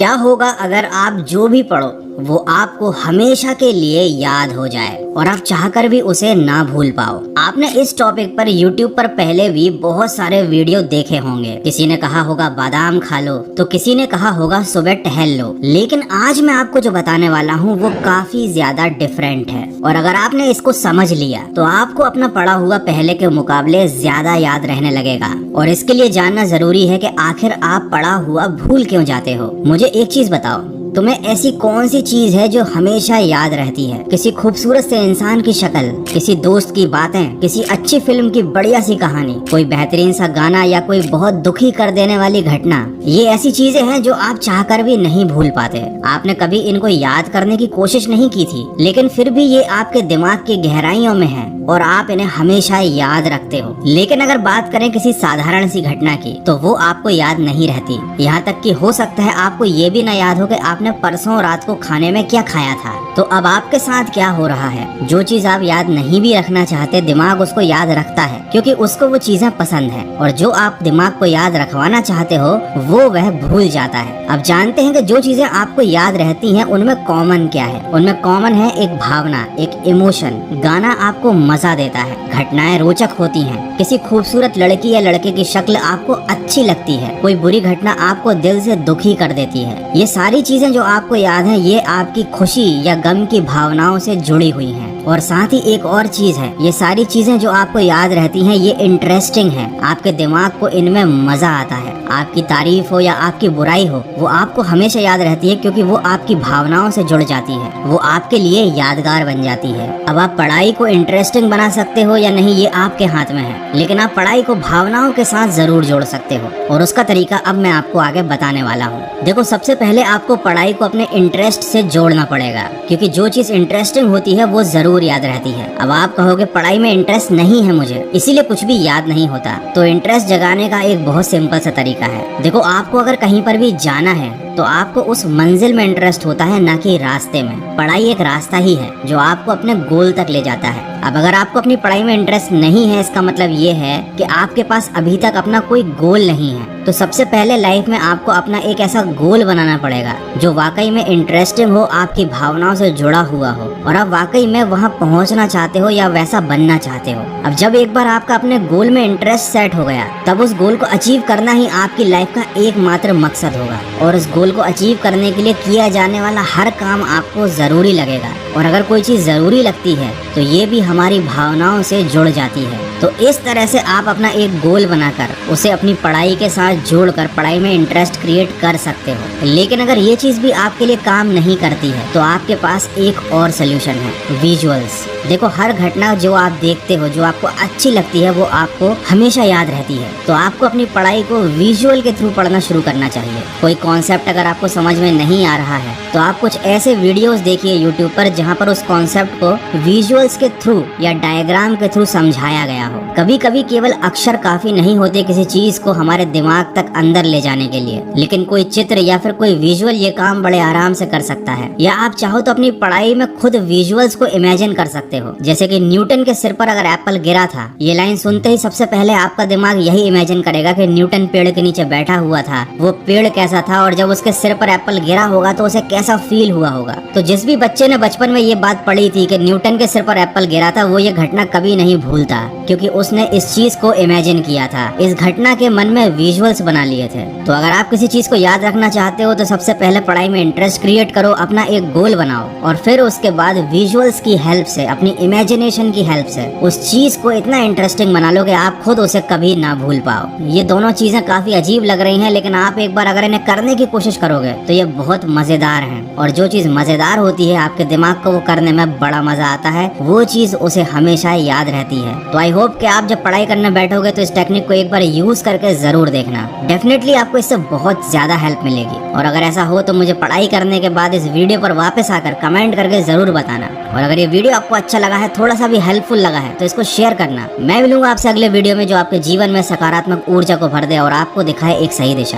क्या होगा अगर आप जो भी पढ़ो वो आपको हमेशा के लिए याद हो जाए और आप चाहकर भी उसे ना भूल पाओ। आपने इस टॉपिक पर YouTube पर पहले भी बहुत सारे वीडियो देखे होंगे। किसी ने कहा होगा बादाम खा लो, तो किसी ने कहा होगा सुबह टहल लो। लेकिन आज मैं आपको जो बताने वाला हूँ वो काफी ज्यादा डिफरेंट है और अगर आपने इसको समझ लिया तो आपको अपना पढ़ा हुआ पहले के मुकाबले ज्यादा याद रहने लगेगा। और इसके लिए जानना जरूरी है कि आखिर आप पढ़ा हुआ भूल क्यों जाते हो। मुझे एक चीज बताओ, तुम्हें ऐसी कौन सी चीज है जो हमेशा याद रहती है? किसी खूबसूरत से इंसान की शक्ल, किसी दोस्त की बातें, किसी अच्छी फिल्म की बढ़िया सी कहानी, कोई बेहतरीन सा गाना या कोई बहुत दुखी कर देने वाली घटना। ये ऐसी चीजें हैं जो आप चाहकर भी नहीं भूल पाते। आपने कभी इनको याद करने की कोशिश नहीं की थी, लेकिन फिर भी ये आपके दिमाग की गहराइयों में है और आप इन्हें हमेशा याद रखते हो। लेकिन अगर बात करें किसी साधारण सी घटना की तो वो आपको याद नहीं रहती। यहाँ तक कि हो सकता है आपको ये भी न याद हो कि आपने परसों रात को खाने में क्या खाया था। तो अब आपके साथ क्या हो रहा है? जो चीज आप याद नहीं भी रखना चाहते, दिमाग उसको याद रखता है क्योंकि उसको वो चीजें पसंद है, और जो आप दिमाग को याद रखवाना चाहते हो वो वह भूल जाता है। अब जानते हैं कि जो चीजें आपको याद रहती हैं उनमें कॉमन क्या है? उनमें कॉमन है एक भावना, एक इमोशन। गाना आपको मजा देता है, घटनाएं रोचक होती हैं, किसी खूबसूरत लड़की या लड़के की शक्ल आपको अच्छी लगती है, कोई बुरी घटना आपको दिल से दुखी कर देती है। ये सारी चीजें जो आपको याद हैं ये आपकी खुशी या गम की भावनाओं से जुड़ी हुई हैं। और साथ ही एक और चीज है, ये सारी चीजें जो आपको याद रहती हैं ये इंटरेस्टिंग है। आपके दिमाग को इनमें मजा आता है। आपकी तारीफ हो या आपकी बुराई हो, वो आपको हमेशा याद रहती है क्योंकि वो आपकी भावनाओं से जुड़ जाती है, वो आपके लिए यादगार बन जाती है। अब आप पढ़ाई को इंटरेस्टिंग बना सकते हो या नहीं ये आपके हाथ में है, लेकिन आप पढ़ाई को भावनाओं के साथ जरूर जोड़ सकते हो और उसका तरीका अब मैं आपको आगे बताने वाला हूँ। देखो, सबसे पहले आपको पढ़ाई को अपने इंटरेस्ट से जोड़ना पड़ेगा क्योंकि जो चीज इंटरेस्टिंग होती है वो जरूर याद रहती है। अब आप कहोगे पढ़ाई में इंटरेस्ट नहीं है मुझे, इसीलिए कुछ भी याद नहीं होता। तो इंटरेस्ट जगाने का एक बहुत सिंपल सा तरीका है। देखो, आपको अगर कहीं पर भी जाना है तो आपको उस मंजिल में इंटरेस्ट होता है, ना कि रास्ते में। पढ़ाई एक रास्ता ही है जो आपको अपने गोल तक ले जाता है। अब अगर आपको अपनी पढ़ाई में इंटरेस्ट नहीं है, इसका मतलब ये है कि आपके पास अभी तक अपना कोई गोल नहीं है। तो सबसे पहले लाइफ में आपको अपना एक ऐसा गोल बनाना पड़ेगा जो वाकई में इंटरेस्टिंग हो, आपकी भावनाओं से जुड़ा हुआ हो और आप वाकई में वहाँ पहुँचना चाहते हो या वैसा बनना चाहते हो। अब जब एक बार आपका अपने गोल में इंटरेस्ट सेट हो गया, तब उस गोल को अचीव करना ही आपकी लाइफ का एकमात्र मकसद होगा और उस गोल को अचीव करने के लिए किया जाने वाला हर काम आपको जरूरी लगेगा। और अगर कोई चीज जरूरी लगती है तो ये भी हमारी भावनाओं से जुड़ जाती है। तो इस तरह से आप अपना एक गोल बनाकर उसे अपनी पढ़ाई के साथ जोड़कर पढ़ाई में इंटरेस्ट क्रिएट कर सकते हो। लेकिन अगर ये चीज भी आपके लिए काम नहीं करती है तो आपके पास एक और सोल्यूशन है, विजुअल्स। देखो, हर घटना जो आप देखते हो, जो आपको अच्छी लगती है, वो आपको हमेशा याद रहती है। तो आपको अपनी पढ़ाई को विजुअल के थ्रू पढ़ना शुरू करना चाहिए। कोई कॉन्सेप्ट अगर आपको समझ में नहीं आ रहा है तो आप कुछ ऐसे वीडियोस देखिए यूट्यूब पर जहाँ पर उस कॉन्सेप्ट को विजुअल्स के थ्रू या डायग्राम के थ्रू समझाया गया हो। कभी कभी केवल अक्षर काफी नहीं होते किसी चीज को हमारे दिमाग तक अंदर ले जाने के लिए, लेकिन कोई चित्र या फिर कोई विजुअल ये काम बड़े आराम से कर सकता है। या आप चाहो तो अपनी पढ़ाई में खुद विजुअल्स को इमेजिन कर सकते हो। जैसे कि न्यूटन के सिर पर अगर एप्पल गिरा था, ये लाइन सुनते ही सबसे पहले आपका दिमाग यही इमेजिन करेगा कि न्यूटन पेड़ के नीचे बैठा हुआ था, वो पेड़ कैसा था और जब उसके सिर पर एप्पल गिरा होगा तो उसे कैसा फील हुआ होगा। तो जिस भी बच्चे ने बचपन में ये बात पढ़ी थी कि न्यूटन के सिर पर एप्पल गिरा था, वो ये घटना कभी नहीं भूलता क्योंकि उसने इस चीज को इमेजिन किया था, इस घटना के मन में विजुअल्स बना लिए थे। तो अगर आप किसी चीज को याद रखना चाहते हो तो सबसे पहले पढ़ाई में इंटरेस्ट क्रिएट करो, अपना एक गोल बनाओ और फिर उसके बाद विजुअल्स की हेल्प से, अपनी इमेजिनेशन की हेल्प से उस चीज को इतना इंटरेस्टिंग बना लो कि आप खुद उसे कभी ना भूल पाओ। ये दोनों चीजें काफी अजीब लग रही हैं, लेकिन आप एक बार अगर इन्हें करने की कोशिश करोगे तो ये बहुत मजेदार है। और जो चीज मजेदार होती है, आपके दिमाग को वो करने में बड़ा मजा आता है, वो चीज उसे हमेशा याद रहती है। तो आई होप कि आप जब पढ़ाई करने बैठोगे तो इस टेक्निक को एक बार यूज करके जरूर देखना। डेफिनेटली आपको इससे बहुत ज्यादा हेल्प मिलेगी। और अगर ऐसा हो तो मुझे पढ़ाई करने के बाद इस वीडियो पर वापस आकर कमेंट करके जरूर बताना। और अगर ये वीडियो आपको अच्छा लगा है, थोड़ा सा भी हेल्पफुल लगा है, तो इसको शेयर करना। मैं मिलूंगा आपसे अगले वीडियो में जो आपके जीवन में सकारात्मक ऊर्जा को भर दे और आपको दिखाए एक सही दिशा।